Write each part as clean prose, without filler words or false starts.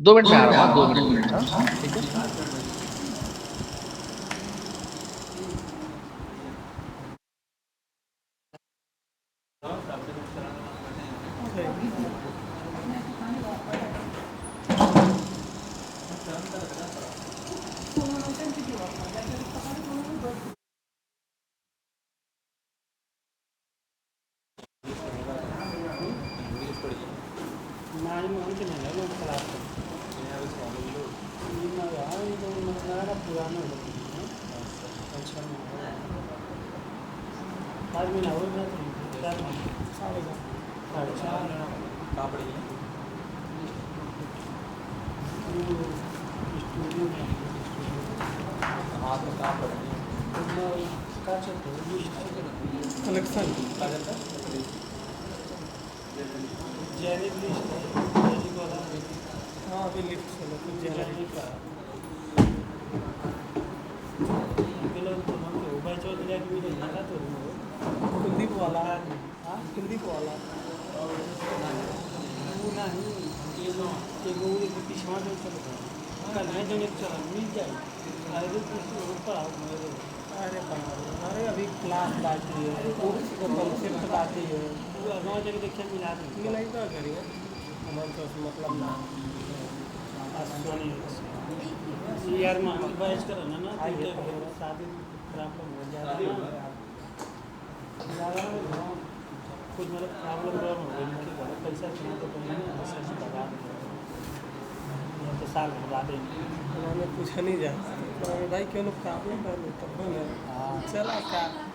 2 minute में आ रहा हूँ, 2 मिनट। हाँ ठीक है।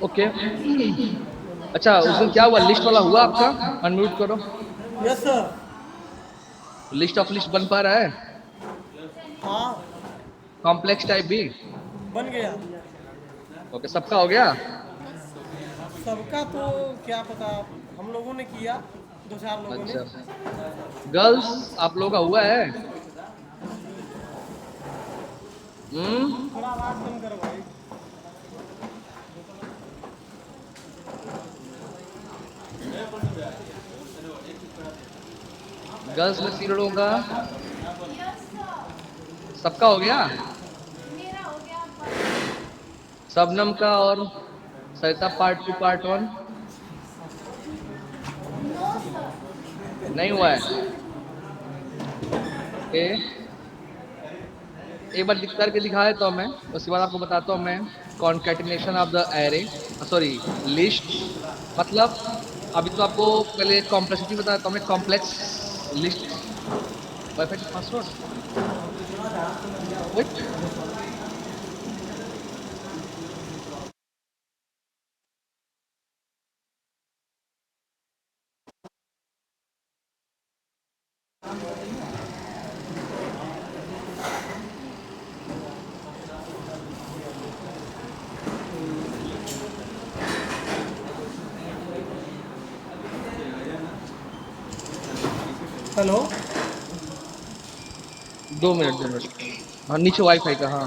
ओके। अच्छा उस दिन क्या हुआ, लिस्ट वाला हुआ आपका? अनम्यूट करो। Yes sir. List of list बन पा रहा है? हाँ कॉम्प्लेक्स टाइप भी? बन गया। ओके, सबका हो गया? सबका तो क्या पता, हम लोगों ने किया, 2-4 लोगों ने। अच्छा, गर्ल्स आप लोगों का हुआ है? थोड़ा आवाज कम करो भाई। गर्ल्स में 3 लोगों का सबका हो गया? शबनम का और सरिता पार्ट 2 पार्ट 1 नहीं हुआ है? ए, एक बार लिख करके दिखाया तो मैं, उसके बाद आपको बताता हूँ मैं। Concatenation of the array, sorry, list मतलब, अभी तो आपको पहले कॉम्प्लेक्सिटी बताया तो मैं, कॉम्प्लेक्स लिस्ट। वाईफाई का password wait. Hello. 2 minute 2 minute. हाँ नीचे वाईफाई का, हाँ।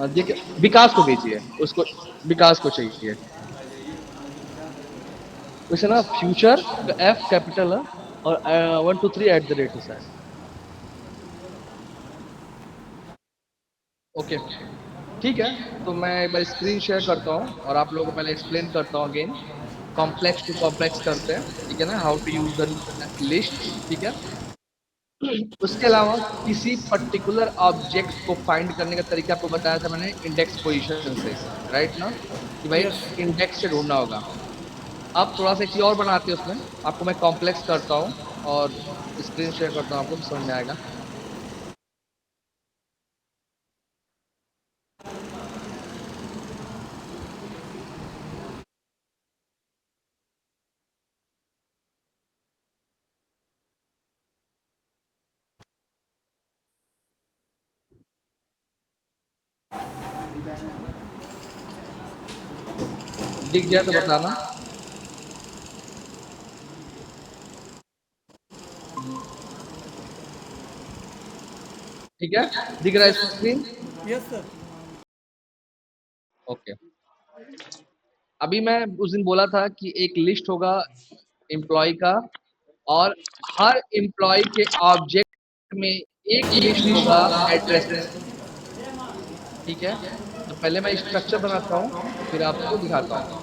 देखिए, विकास को भेजिए उसको, विकास को चाहिए उसे ना, फ्यूचर F कैपिटल है और 1 2 3 @ है। ओके ठीक है। तो मैं एक बार स्क्रीन शेयर करता हूँ और आप लोगों को पहले एक्सप्लेन करता हूँ अगेन। कॉम्प्लेक्स टू कॉम्प्लेक्स करते हैं, ठीक है ना, how to use the list, ठीक है। उसके अलावा किसी पर्टिकुलर ऑब्जेक्ट को फाइंड करने का तरीका आपको बताया था मैंने, इंडेक्स पोजीशन से, राइट ना, कि भाई यस। इंडेक्स से ढूंढना होगा। अब थोड़ा सा एक चीज और बनाते हैं उसमें, आपको मैं कॉम्प्लेक्स करता हूँ और स्क्रीन शेयर करता हूँ, आपको भी समझ में आएगा। दिख जाए तो बताना। ठीक है, दिख रहा है स्क्रीन? Yes sir. ओके। अभी मैं उस दिन बोला था कि एक लिस्ट होगा, एम्प्लॉय का, और हर एम्प्लॉय के ऑब्जेक्ट में एक लिस्ट होगा एड्रेसेस की। ठीक है, तो पहले मैं स्ट्रक्चर बनाता हूँ, फिर आपको दिखाता हूँ।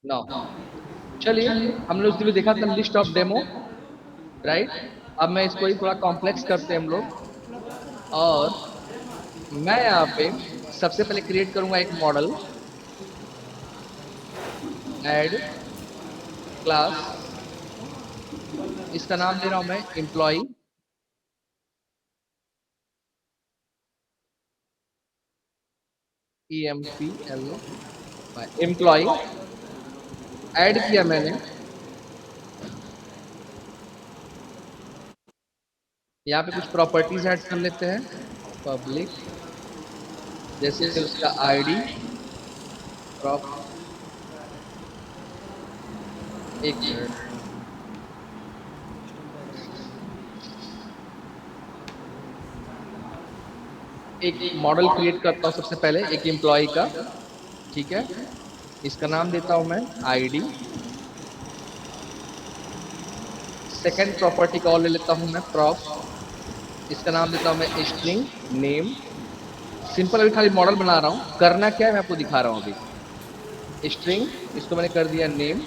नाउ चलिए, हमने उस दिन भी देखा था लिस्ट ऑफ डेमो, राइट। अब मैं इसको ही थोड़ा कॉम्प्लेक्स करते हैं हम लोग, और मैं यहाँ पे सबसे पहले क्रिएट करूंगा एक मॉडल, ऐड क्लास, इसका नाम दे रहा हूं मैं एम्प्लॉय, एम्प्लॉय ऐड किया मैंने। यहाँ पे कुछ प्रॉपर्टीज ऐड कर लेते हैं, पब्लिक, जैसे उसका आईडी, प्रॉप, एक मिनट, एक मॉडल क्रिएट करता हूँ सबसे पहले एक एम्प्लॉय का। ठीक है, इसका नाम देता हूं मैं आईडी। सेकंड प्रॉपर्टी का और ले लेता हूं मैं प्रॉप, इसका नाम देता हूं मैं स्ट्रिंग नेम। सिंपल अभी खाली मॉडल बना रहा हूं, करना क्या है मैं आपको दिखा रहा हूं अभी। स्ट्रिंग, इसको मैंने कर दिया नेम।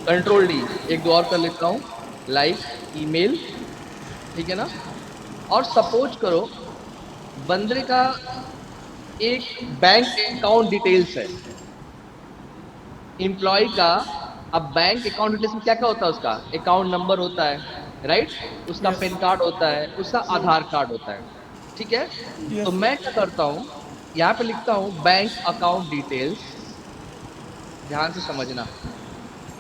कंट्रोल डी, एक दो और कर लेता हूं, लाइक ईमेल। ठीक है ना, और सपोज करो बंदे का एक बैंक अकाउंट डिटेल्स है, एम्प्लॉय का। अब बैंक अकाउंट डिटेल्स में क्या क्या होता है, उसका अकाउंट नंबर होता है, राइट, उसका यस पैन कार्ड होता है, उसका आधार कार्ड होता है। ठीक है, तो यस मैं क्या करता हूँ, यहाँ पे लिखता हूँ बैंक अकाउंट डिटेल्स। ध्यान से समझना,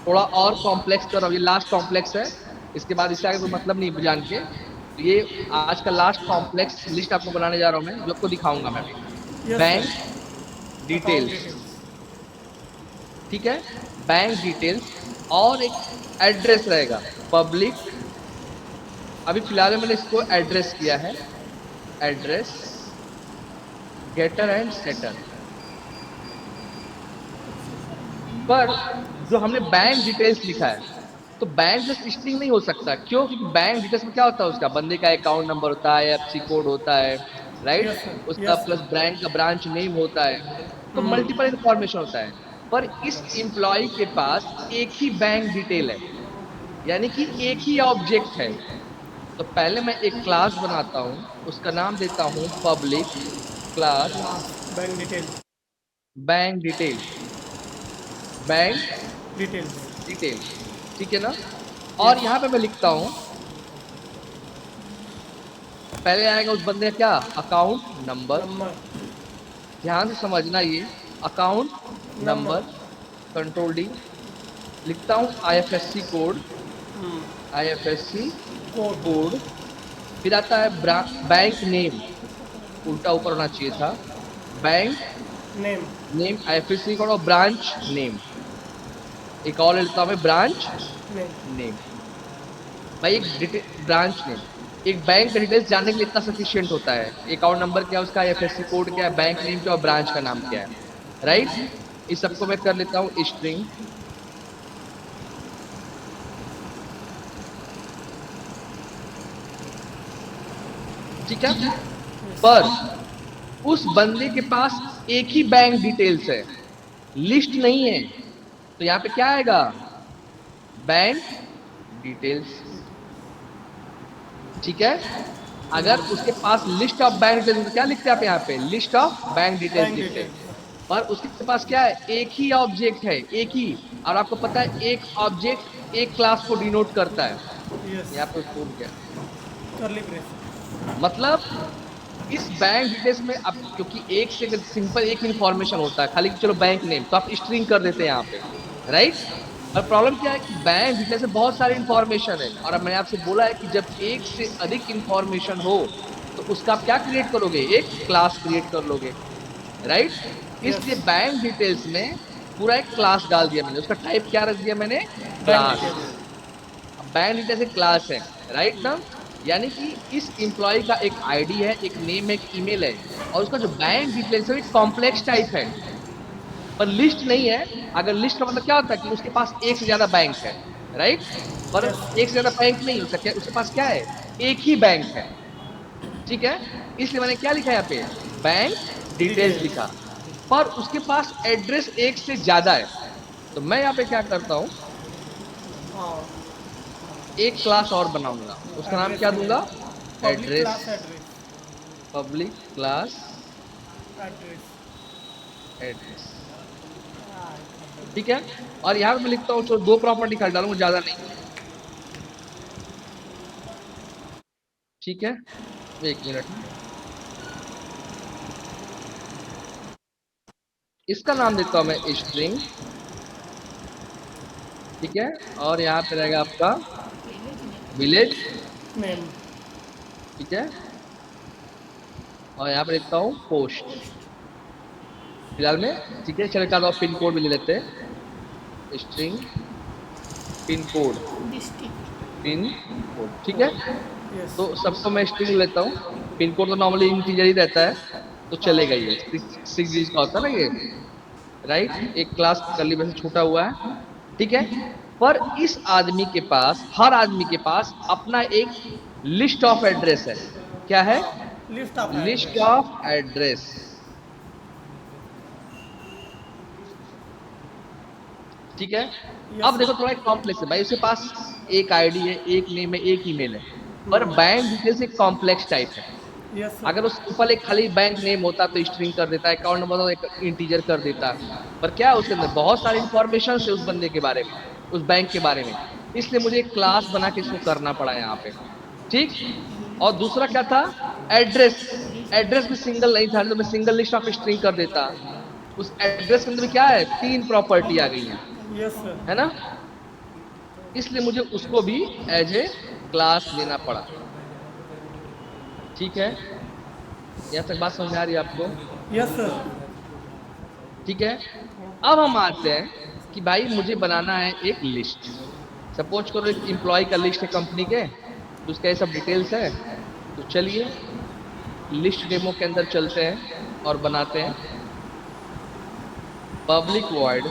थोड़ा और कॉम्प्लेक्स कर रहा हूँ, ये लास्ट कॉम्प्लेक्स है, इसके बाद इससे आगे कोई मतलब नहीं जान के। तो ये आज का लास्ट कॉम्प्लेक्स लिस्ट आपको बनाने जा रहा हूँ मैं, जो आपको दिखाऊंगा मैं अभी। Yes bank sir, account details, details. ठीक है, बैंक डिटेल्स, और एक एड्रेस रहेगा पब्लिक। अभी फिलहाल में मैंने इसको एड्रेस किया है, एड्रेस गेटर एंड सेटर। पर जो हमने बैंक डिटेल्स लिखा है, तो बैंक जस्ट स्ट्रिंग नहीं हो सकता, क्यों? क्योंकि बैंक डिटेल्स में क्या होता है, उसका बंदे का अकाउंट नंबर होता है, एफसी कोड होता है, राइट, यस सर, उसका यस प्लस सर। बैंक का ब्रांच नेम होता है, तो मल्टीपल इंफॉर्मेशन होता है। पर इस एम्प्लॉय के पास एक ही बैंक डिटेल है, यानी कि एक ही ऑब्जेक्ट है। तो पहले मैं एक क्लास बनाता हूं, उसका नाम देता हूं public class bank detail, bank detail, bank details. Detail. ठीक है ना, और यस, यहां पे मैं लिखता हूं, पहले आएगा उस बंदे का क्या, अकाउंट नंबर। नंबर, ध्यान से समझना ये, account number. Number, control D, लिखता हूं IFSC code, IFSC code, code, फिर आता है बैंक नेम, उल्टा ऊपर होना चाहिए था, bank name, name IFSC code, और ब्रांच नेम, एक और लेता हूं मैं ब्रांच नेम। नेम। भाई एक डिटेल ब्रांच नेम, एक बैंक का डिटेल्स जानने के लिए इतना सफिशियंट होता है, अकाउंट नंबर क्या है उसका, आईएफएससी कोड क्या है, बैंक नेम क्या है, और ब्रांच का नाम क्या है, राइट। इस सबको मैं कर लेता हूँ स्ट्रिंग। ठीक है, पर उस बंदे के पास एक ही बैंक डिटेल्स है, लिस्ट नहीं है, तो यहाँ पे क्या आएगा, बैंक डिटेल्स। ठीक है, अगर उसके पास लिस्ट ऑफ बैंक डिटेल्स, तो क्या लिखते हैं आप यहाँ पे, list of bank details bank लिखते हैं। डिटेल। पर उसके पास क्या है, एक ही ऑब्जेक्ट है, एक ही। और आपको पता है एक ऑब्जेक्ट एक क्लास को डिनोट करता है। यस, यहाँ पे फूल क्या, करली ब्रेस। मतलब इस बैंक डिटेल्स में अब, क्योंकि एक से सिंपल एक इंफॉर्मेशन होता है खाली कि चलो बैंक नेम, तो आप स्ट्रिंग कर देते हैं यहाँ पे, राइट। और प्रॉब्लम क्या है कि बैंक डिटेल्स में बहुत सारी इंफॉर्मेशन है, और अब मैंने आपसे बोला है कि जब एक से अधिक इंफॉर्मेशन हो, तो उसका आप क्या क्रिएट करोगे, एक क्लास क्रिएट कर लोगे, राइट। यस, इसलिए बैंक डिटेल्स में पूरा एक क्लास डाल दिया मैंने, उसका टाइप क्या रख दिया मैंने, बैंक क्लास। डिटेल। अब बैंक डिटेल्स एक क्लास है, राइट ना। यानी कि इस एम्प्लॉय का एक आईडी है, एक नेम है, एक ईमेल है, और उसका जो बैंक डिटेल्स है कॉम्प्लेक्स टाइप है, पर लिस्ट नहीं है। अगर लिस्ट का मतलब क्या होता है कि उसके पास एक से ज्यादा बैंक है, राइट। पर यस। एक से ज्यादा बैंक नहीं हो सकता, उसके पास क्या है, एक ही बैंक है, ठीक है। इसलिए मैंने क्या लिखा है यहाँ पे, बैंक डिटेल्स डिटेल्स। लिखा। पर उसके पास एड्रेस एक से ज्यादा है, तो मैं यहाँ पे क्या करता हूँ, हाँ। एक क्लास और बनाऊंगा, उसका नाम एड्रेस क्या के लिए दूंगा, public address, class address. Public class address. Address, ठीक है। और यहाँ पे मैं लिखता हूँ, दो प्रॉपर्टी खाली डालूंगा, ज्यादा नहीं, ठीक है। एक मिनट, इसका नाम देता हूं मैं स्ट्रिंग, ठीक है। और यहाँ पे रहेगा आपका विलेज, नेम। ठीक है। और यहाँ पे लिखता हूँ पोस्ट, फिलहाल में, ठीक है। चलो एक पिन कोड भी ले लेते हैं, string pin code, pin code, ठीक है। यस। तो सबको मैं स्ट्रिंग लेता हूँ, पिन कोड तो नॉर्मली इंटीजर ही रहता है, तो हाँ। चलेगा, ये 6 डिजिट का होता है ना ये, राइट। एक क्लास कर्ली में से छूटा हुआ है, ठीक है। पर इस आदमी के पास, हर आदमी के पास अपना एक लिस्ट ऑफ एड्रेस है, क्या है, list of list address. Of address, ठीक है। यस अब देखो सर। थोड़ा कॉम्प्लेक्स है भाई, उसके पास एक आईडी है, एक नेम है, एक ईमेल है, पर बैंक डिटेल्स एक कॉम्प्लेक्स टाइप है। Yes sir. अगर वो सिंपल एक खाली बैंक नेम होता तो स्ट्रिंग कर देता, अकाउंट नंबर तो एक इंटीजर कर देता, पर क्या है, उसके अंदर बहुत सारी इंफॉर्मेशन है उस बंदे के बारे में, उस बैंक के बारे में। इसलिए मुझे एक क्लास बना के इसको करना पड़ा यहाँ पे, ठीक। और दूसरा क्या था, एड्रेस, एड्रेस भी सिंगल नहीं था, तो मैं सिंगल लिस्ट ऑफ स्ट्रिंग कर देता। उस एड्रेस के अंदर भी क्या है, 3 प्रॉपर्टी आ गई है यस सर। है ना। इसलिए मुझे उसको भी एज ए क्लास लेना पड़ा, ठीक है। यहाँ तक बात समझ में आ रही है आपको, यस सर। ठीक है। अब हम आते हैं कि भाई मुझे बनाना है एक लिस्ट, सपोज करो एक एम्प्लॉय का लिस्ट है कंपनी के, तो उसका ये सब डिटेल्स है। तो चलिए लिस्ट डेमो के अंदर चलते हैं और बनाते हैं, public void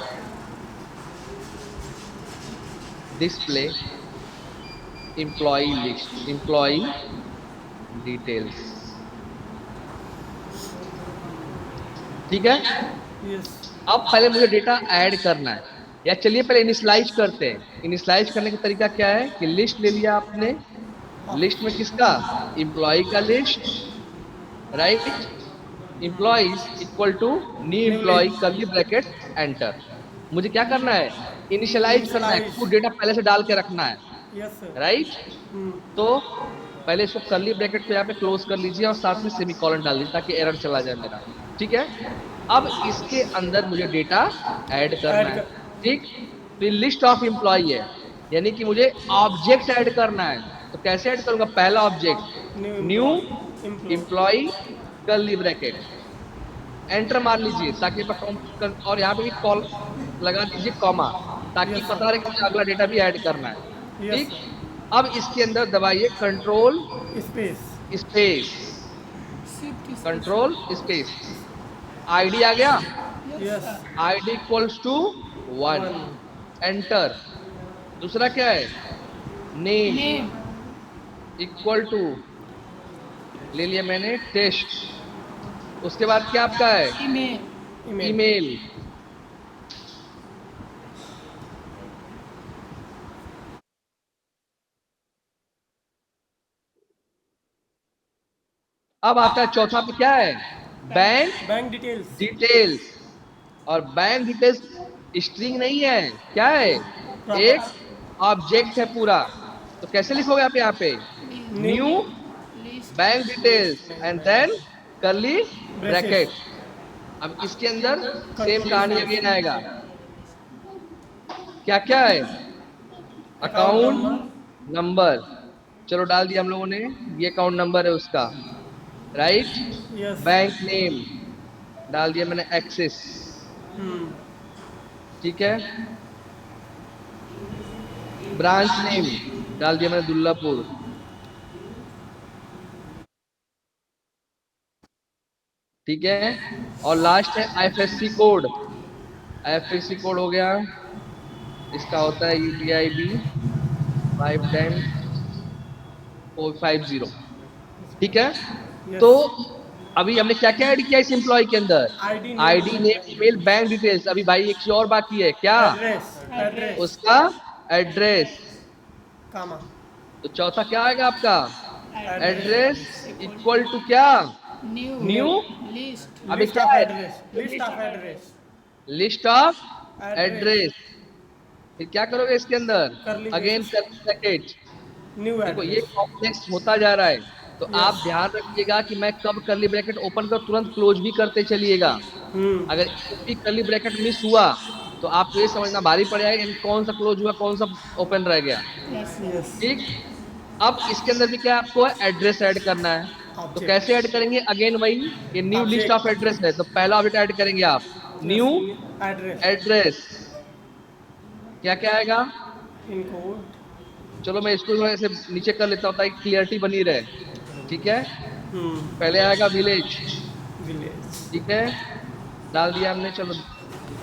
display employ list, employ details, ठीक है। यस। अब पहले मुझे डेटा ऐड करना है, या चलिए पहले इनिशियलाइज करते हैं। इनिशियलाइज करने का तरीका क्या है कि लिस्ट ले लिया आपने, लिस्ट में किसका, एम्प्लॉय का list, right. Employees equal to new new employ curly bracket enter. मुझे क्या करना है, इनिशियलाइज करना है, इनिशलाइज। कुछ डेटा पहले से डाल के रखना है, यस सर। राइट। तो पहले इसको कर्ली ब्रैकेट को यहाँ पे क्लोज कर लीजिए और साथ में सेमीकोलन डाल दीजिए ताकि एरर चला जाए मेरा, ठीक है। अब इसके अंदर मुझे डेटा ऐड करना ऐड है, कर। ठीक। तो ये लिस्ट ऑफ एम्प्लॉय है, यानी कि मुझे ऑब्जेक्ट ऐड करना है। तो कैसे ऐड करूंगा, पहला object new new employ. Employ. Employ curly bracket, enter मार लीजिए ताकि और यहाँ पे भी कॉल लगा दीजिए कॉमा, ताकि यस पता रहे कि मुझे अगला डेटा भी ऐड करना है, सर। यस ठीक। सर। अब इसके अंदर दबाइए control space. Space, control space, ID आ गया, yes. ID equals to 1, 1। Enter. दूसरा क्या है, नेम इक्वल टू, ले लिया मैंने टेस्ट। उसके बाद क्या आपका है, ईमेल। ईमेल, अब आता है चौथा पे क्या है, बैंक बैंक डिटेल्स। डिटेल्स। और बैंक डिटेल्स स्ट्रिंग नहीं है, क्या है, एक प्रॉपर। ऑब्जेक्ट है पूरा। तो कैसे लिखोगे आप यहाँ पे, new new bank details and then curly braces. Bracket. अब इसके अंदर सेम कंट्रोल कहानी स्पेस। अगेन आएगा, क्या क्या है, अकाउंट अकाउंट नंबर। नंबर, चलो डाल दिया हम लोगों ने, ये अकाउंट नंबर है उसका, राइट। यस। बैंक नेम डाल दिया मैंने एक्सिस, ठीक है। ब्रांच नेम डाल दिया मैंने दुल्लापुर, ठीक है। और लास्ट है आईएफएससी कोड। आईएफएससी कोड हो गया, इसका होता है UTIB 510450। ठीक है। तो यस। अभी हमने क्या क्या ऐड किया इस एम्प्लॉय के अंदर? ID name ID, name, email, bank details. अभी भाई एक चीज और बाकी है क्या? एड्रेस एड्रेस उसका एड्रेस। कामा तो चौथा क्या आएगा आपका? एड्रेस एड्रेस इक्वल टू क्या? New new. लिस्ट अभी लिस्ट क्या ऑफ है? Address list of address list of address address. फिर क्या करोगे इसके अंदर? करली अगेन ब्रैकेट कर ब्रैकेट। न्यू देखो ये एड्रेस। कॉम्प्लेक्स होता जा रहा है, तो आप यस। ध्यान रखिएगा कि मैं कब करली ब्रैकेट ओपन कर तुरंत क्लोज भी करते चलिएगा। हम्म। अगर एक भी करली ब्रैकेट मिस हुआ तो आपको ये समझना भारी पड़ेगा कि कौन सा क्लोज हुआ, कौन सा ओपन रह गया। Yes yes. ठीक। अब इसके अंदर भी क्या आपको एड्रेस ऐड करना है। तो कैसे ऑब्जेक्ट ऐड करेंगे? अगेन वही, ये new list of object address है, तो पहला ऑब्जेक्ट ऐड करेंगे आप, यस। New address address. क्या क्या आएगा? इनकोड। चलो मैं इसको थोड़ा ऐसे नीचे कर लेता हूँ ताकि क्लियरिटी बनी रहे। ठीक है। हम्म। पहले आएगा विलेज। विलेज। ठीक है, डाल दिया हमने। चलो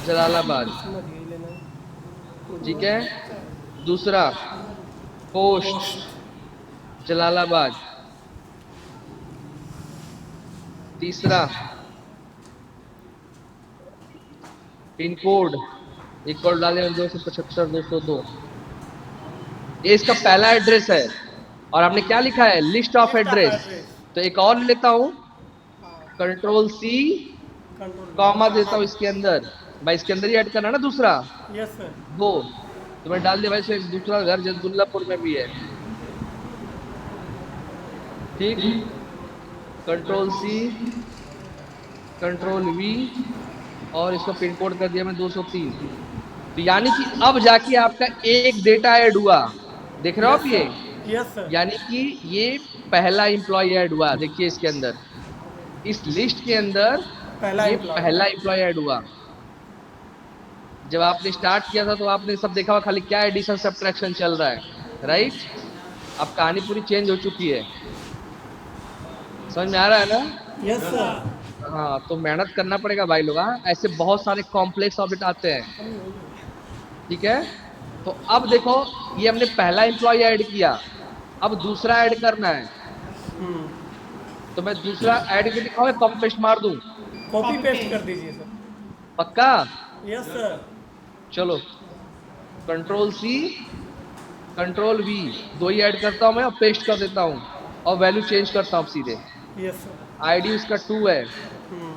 जलालाबाद। समझ गई लेना। ठीक है। दूसरा पोस्ट पोस्ट। जलालाबाद। तीसरा पिन कोड इक्वल डाले 275 202। ये इसका पहला एड्रेस है, और आपने क्या लिखा है? List of list of address. Address. तो एक और लेता हूं, कंट्रोल C, कंट्रोल कॉमा देता हूं इसके अंदर। भाई इसके अंदर ही ऐड करना है ना दूसरा। Yes sir. दो। तो मैं डाल दिया भाई, इसमें दूसरा घर जसदुल्लापुर में भी है। ठीक। कंट्रोल C, कंट्रोल V, और इसका पिन कोड कर दिया मैं 203। तो यानी कि अब जाके आपका एक डेटा ऐड हुआ। देख रहे हो आप यस ये? सर। Yes sir. यानी कि ये पहला इंप्लॉय ऐड हुआ। देखिए इसके अंदर, इस लिस्ट के अंदर पहला ये एम्प्लॉय। पहला इंप्लॉय ऐड हुआ। जब आपने स्टार्ट किया था तो आपने सब देखा हुआ, खाली क्या एडिशन सब्ट्रैक्शन चल रहा है, राइट? अब कहानी पूरी चेंज हो चुकी है। समझ में आ रहा है ना? Yes sir. हाँ, तो मेहनत करना पड़ेगा भाई लोग। हाँ, ऐसे बहुत सारे कॉम्प्लेक्स ऑब्जेक्ट आते हैं। ठीक है। तो अब देखो, ये हमने पहला एम्प्लॉय ऐड किया, अब दूसरा ऐड करना है। हम्म। तो मैं दूसरा ऐड करके दिखाऊं, कॉपी पेस्ट मार दूं? कॉपी पेस्ट कर दीजिए सर। पक्का? Yes sir. चलो कंट्रोल C, कंट्रोल V, दो ही ऐड करता हूं मैं और पेस्ट कर देता हूं, और वैल्यू चेंज करता हूं सीधे। Yes sir. आईडी उसका 2 है। हम्म।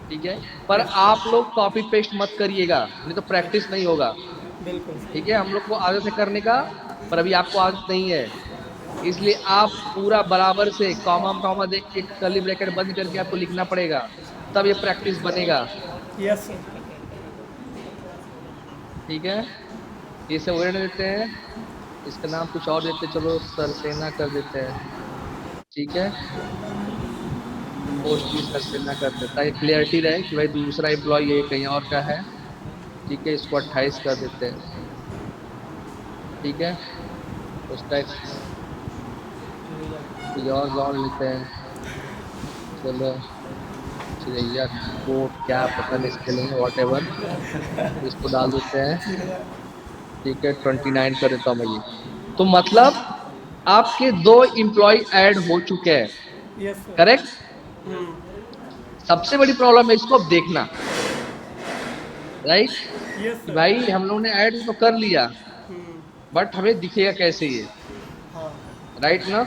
ठीक है। पर आप लोग कॉपी पेस्ट मत करिएगा, नहीं तो प्रैक्टिस नहीं होगा। बिल्कुल। ठीक है। हम लोग को आदत है करने का, पर अभी आपको आदत नहीं है, इसलिए आप पूरा बराबर से कॉमा कॉमा देख के कर्ली ब्रैकेट बंद करके आपको लिखना पड़ेगा, तब ये प्रैक्टिस बनेगा। Yes sir. ठीक है। ये सब रहने देते हैं, इसका नाम कुछ और देते, चलो सरसेना कर देते हैं। ठीक है। पोस्ट भी सरसेना कर देते, ताकि क्लियरिटी रहे कि भाई दूसरा एम्प्लॉय ये कहीं और का है। ठीक है। इसको 28 कर देते हैं। ठीक है। उसका कोई और गाँव लेते हैं। चलो चिड़ैया को क्या पता नहीं खेलेंगे, वॉट एवर, इसको डाल देते हैं। ठीक है। 29 कर देता हूँ मैं ये। तो मतलब आपके दो इम्प्लॉय ऐड हो चुके हैं। Yes sir. करेक्ट। हम्म। सबसे बड़ी प्रॉब्लम है इसको अब देखना, राइट? Yes sir. भाई हम लोगों ने ऐड तो कर लिया, हम्म। बट हमें दिखेगा कैसे ये, हाँ। राइट ना?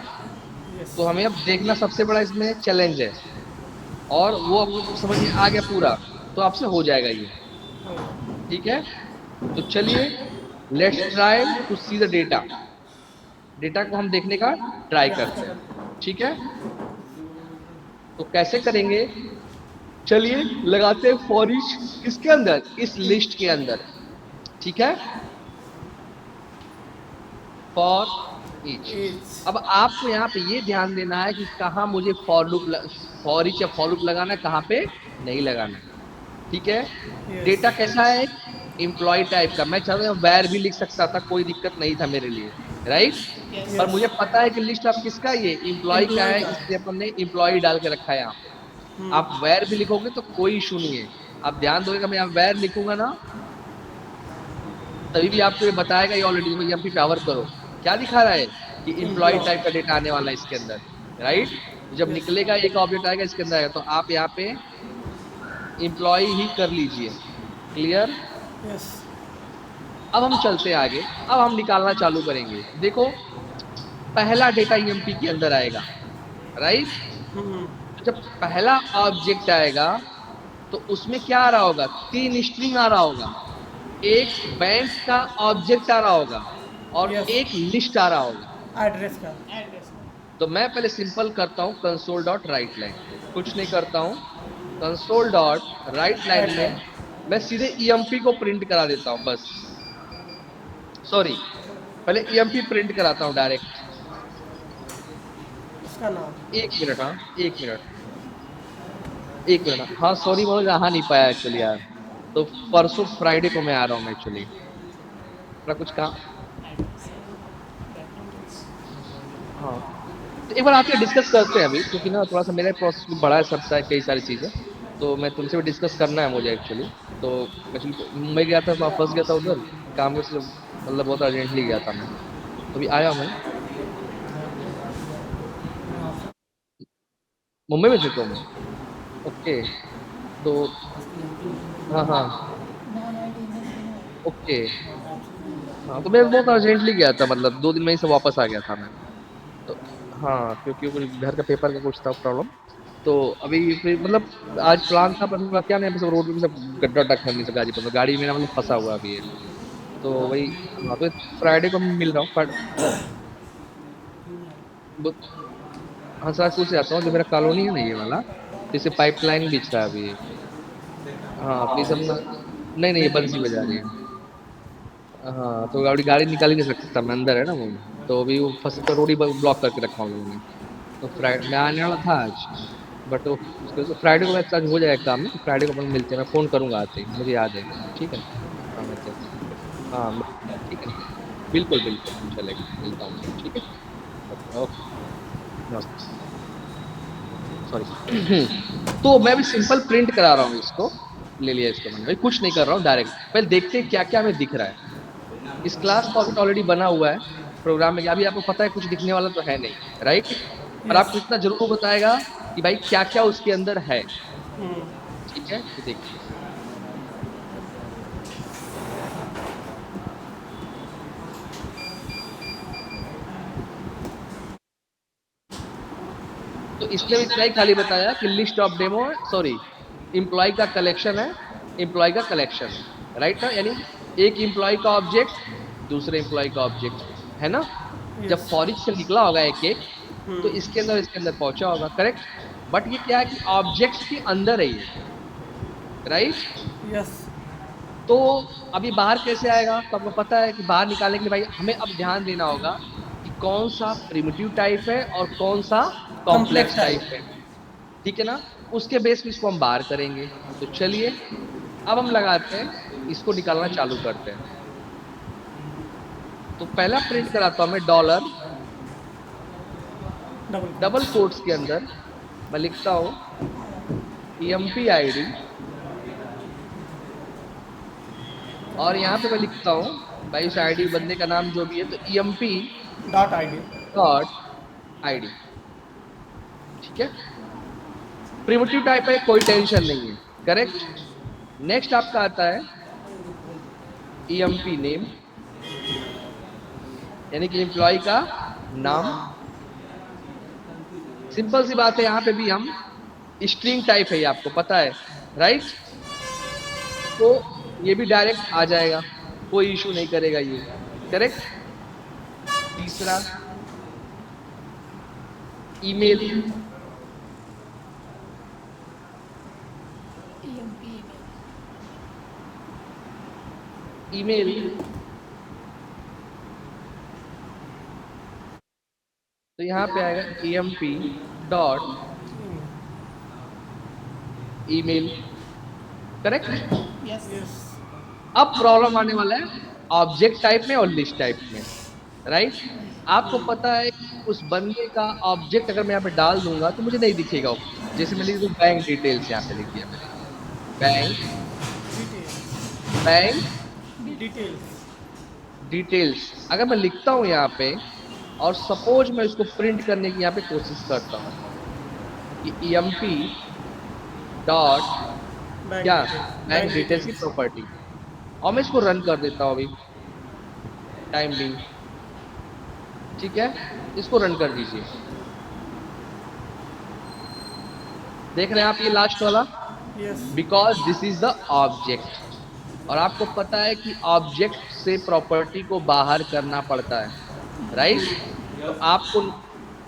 यस। तो हमें अब देखना सबसे बड़ा इसमें चैलेंज है, और वो अब समझ में आ गया पूरा, तो आपसे हो जाएगा ये। ठीक है। तो चलिए, let's try to see the data. Data को हम देखने का ट्राई करते हैं। ठीक है। तो कैसे करेंगे? चलिए लगाते हैं फॉर ईच इसके अंदर, इस लिस्ट के अंदर। ठीक है। For each. एज। अब आपको यहाँ पे ये ध्यान देना है कि कहाँ मुझे फॉर ईच या फॉर लूप लगाना है, कहाँ पे नहीं लगाना है। ठीक है। यस। डेटा कैसा है? एम्प्लॉय टाइप का। मैं चाहता हूँ वैर भी लिख सकता था, कोई दिक्कत नहीं था मेरे लिए, राइट? पर मुझे पता है कि लिस्ट ऑफ किसका, ये एम्प्लॉय का एम्प्लॉय है, का। इसलिए अपन ने एम्प्लॉय डाल के रखा है यहाँ। आप वेर भी लिखोगे तो कोई इशू नहीं है। आप ध्यान दोगे, मैं यहाँ वेर लिखूंगा ना, तभी भी आपको ये बताएगा ये ऑलरेडी, ईएमपी पे आवर करो। क्या दिखा रहा है कि इम्प्लॉय टाइप का डेटा आने वाला है इसके अंदर, राइट। जब यस निकलेगा एक ऑब्जेक्ट आएगा इसके अंदर आएगा, तो आप यहाँ पे इम्प्लॉय ही कर लीजिए। क्लियर। यस। अब हम चलते हैं आगे, अब हम निकालना चालू करेंगे। देखो, पहला डेटा ईएमपी के अंदर आएगा, राइट। जब पहला ऑब्जेक्ट आएगा तो उसमें क्या आ रहा होगा, 3 स्ट्रिंग आ रहा होगा। एक बैंक का ऑब्जेक्ट आ रहा होगा और यस। एक लिस्ट आ रहा होगा। एड्रेस का। तो मैं पहले सिंपल करता हूँ कंसोल डॉट राइट लाइन, कुछ नहीं करता हूँ। कंसोल डॉट राइट लाइन में मैं सीधे ईएमपी को प्रिंट करा देता हूँ बस। सॉरी, पहले ईएमपी प्रिंट कराता हूँ डायरेक्ट। उसका नाम। 1 मिनट, हाँ 1 मिनट, 1 मिनट। हाँ सॉरी, मैं आ नहीं पाया एक्चुअली यार। तो परसों फ्राइडे को मैं आ रहा हूँ एक्चुअली, थोड़ा कुछ काम। हाँ, तो एक बार आके डिस्कस करते हैं अभी, क्योंकि ना थोड़ा सा मेरा प्रोसेस भी बड़ा है, सबसे है कई सारी चीज़ें। तो मैं तुमसे भी डिस्कस करना है मुझे एक्चुअली। तो एक्चुअली मुंबई गया था, वहाँ फंस गया था उधर काम में से, मतलब बहुत अर्जेंटली गया था मैं। तो अभी आया मैं। मुंबई में थे तुम? ओके। तो हाँ हाँ, ओके। हाँ, तो मैं बहुत अर्जेंटली गया था, मतलब 2 दिन में ही से वापस आ गया था मैं। तो हाँ, क्योंकि कुछ घर का पेपर का कुछ था प्रॉब्लम। तो अभी फिर मतलब आज प्लान था, पर क्या नहीं, बस रोड पे भी सब गड्ढा वड्ढा खैनी सब गाड़ी पर, गाड़ी मेरा मतलब फंसा हुआ अभी है। तो वही। हाँ, तो फ्राइडे को मैं मिल रहा हूँ हंसराजपुर से आता हूँ, जो मेरा कॉलोनी है ना ये वाला, जैसे पाइपलाइन बिछ रहा है अभी। हाँ प्लीज हम ना, नहीं नहीं, ये बंसी बजा रही है। हाँ, तो गाड़ी गाड़ी निकाल ही नहीं सकता मैं, अंदर है ना वो। तो अभी वो फंस तो रोड ही ब्लॉक करके रखा हूँ लोगों ने। तो फ्राइडे मैं आने वाला था आज, बट वो उसके फ्राइडे को वैसे आज हो जाएगा काम ना, तो फ्राइडे को अपन मिलते हैं, मैं फोन करूंगा आते ही, मुझे याद है। ठीक है। हाँ मिलते हैं। हाँ ठीक है। बिल्कुल बिल्कुल चलेगा, मिलता हूँ। ठीक है। Okay okay. नमस्ते। सॉरी। तो मैं भी सिंपल प्रिंट करा रहा हूँ इसको। ले लिया इसको मैंने, भाई कुछ नहीं कर रहा हूँ, डायरेक्ट पहले देखते हैं क्या क्या हमें दिख रहा है। इस क्लास का ऑब्जेक्ट ऑलरेडी बना हुआ है प्रोग्राम में, अभी आपको पता है कुछ दिखने वाला तो है नहीं, राइट। पर यस। आपको इतना जरूर बताएगा कि भाई क्या क्या उसके अंदर है। ठीक है, तो देखिए। तो इसने भी इतना ही खाली बताया कि लिस्ट ऑफ डेमो है, सॉरी, इम्प्लॉय का कलेक्शन है, इम्प्लॉय का कलेक्शन है, राइट ना। यानी एक इम्प्लॉय का ऑब्जेक्ट, दूसरे इम्प्लॉय का ऑब्जेक्ट, है ना। जब यस। फॉर ईच से निकला होगा एक एक, तो इसके अंदर पहुंचा होगा, करेक्ट। बट ये क्या है कि ऑब्जेक्ट्स के अंदर है ये, राइट। यस। तो अभी बाहर कैसे आएगा, तो आपको पता है कि बाहर निकालने के लिए भाई हमें अब ध्यान देना होगा कि कौन सा प्रिमिटिव टाइप है और कौन सा कॉम्प्लेक्स कॉम्प्लेक्स टाइप है। टाइप। ठीक है ना। उसके बेस पे इसको हम बाहर करेंगे। तो चलिए, अब हम लगाते हैं, इसको निकालना चालू करते हैं। तो पहला प्रिंट कराता हूं मैं dollar, double double quotes. Quotes के अंदर मैं लिखता हूं ईएमपी आईडी, और यहाँ पे मैं लिखता हूँ भाई उस आईडी बंदे का नाम जो भी है, तो EMP dot ID. Dot ID. ठीक है। प्रिमिटिव टाइप है, कोई टेंशन नहीं है, करेक्ट। नेक्स्ट आपका आता है ईएमपी नेम, यानी कि एम्प्लॉय का नाम। सिंपल सी बात है, यहाँ पे भी हम स्ट्रिंग टाइप है, ये आपको पता है, राइट। तो ये भी डायरेक्ट आ जाएगा, कोई इशू नहीं करेगा ये, करेक्ट। तीसरा ईमेल, ईमेल। तो यहाँ पे आएगा EMP dot email, correct. Yes. अब प्रॉब्लम आने वाला है ऑब्जेक्ट टाइप में और लिस्ट टाइप में। राइट। आपको पता है उस बंदे का ऑब्जेक्ट अगर मैं यहाँ पे डाल दूंगा तो मुझे नहीं दिखेगा वो। जैसे मैं लिख दूं बैंक डिटेल्स, यहाँ पे लिख दिया मैंने bank, details. Bank details. Details. अगर मैं लिखता हूँ यहाँ पे और सपोज मैं इसको प्रिंट करने की यहाँ पे कोशिश करता हूँ कि ईएमपी डॉट बैंक क्या, डिटेल्स। बैंक बैंक डिटेल्स की डिटेल्स। प्रॉपर्टी, और मैं इसको रन कर देता हूँ अभी टाइम बिंग। ठीक है, इसको रन कर दीजिए। देख रहे हैं आप ये लास्ट वाला, yes. Because this is the object. और आपको पता है कि ऑब्जेक्ट से प्रॉपर्टी को बाहर करना पड़ता है, राइट। तो आपको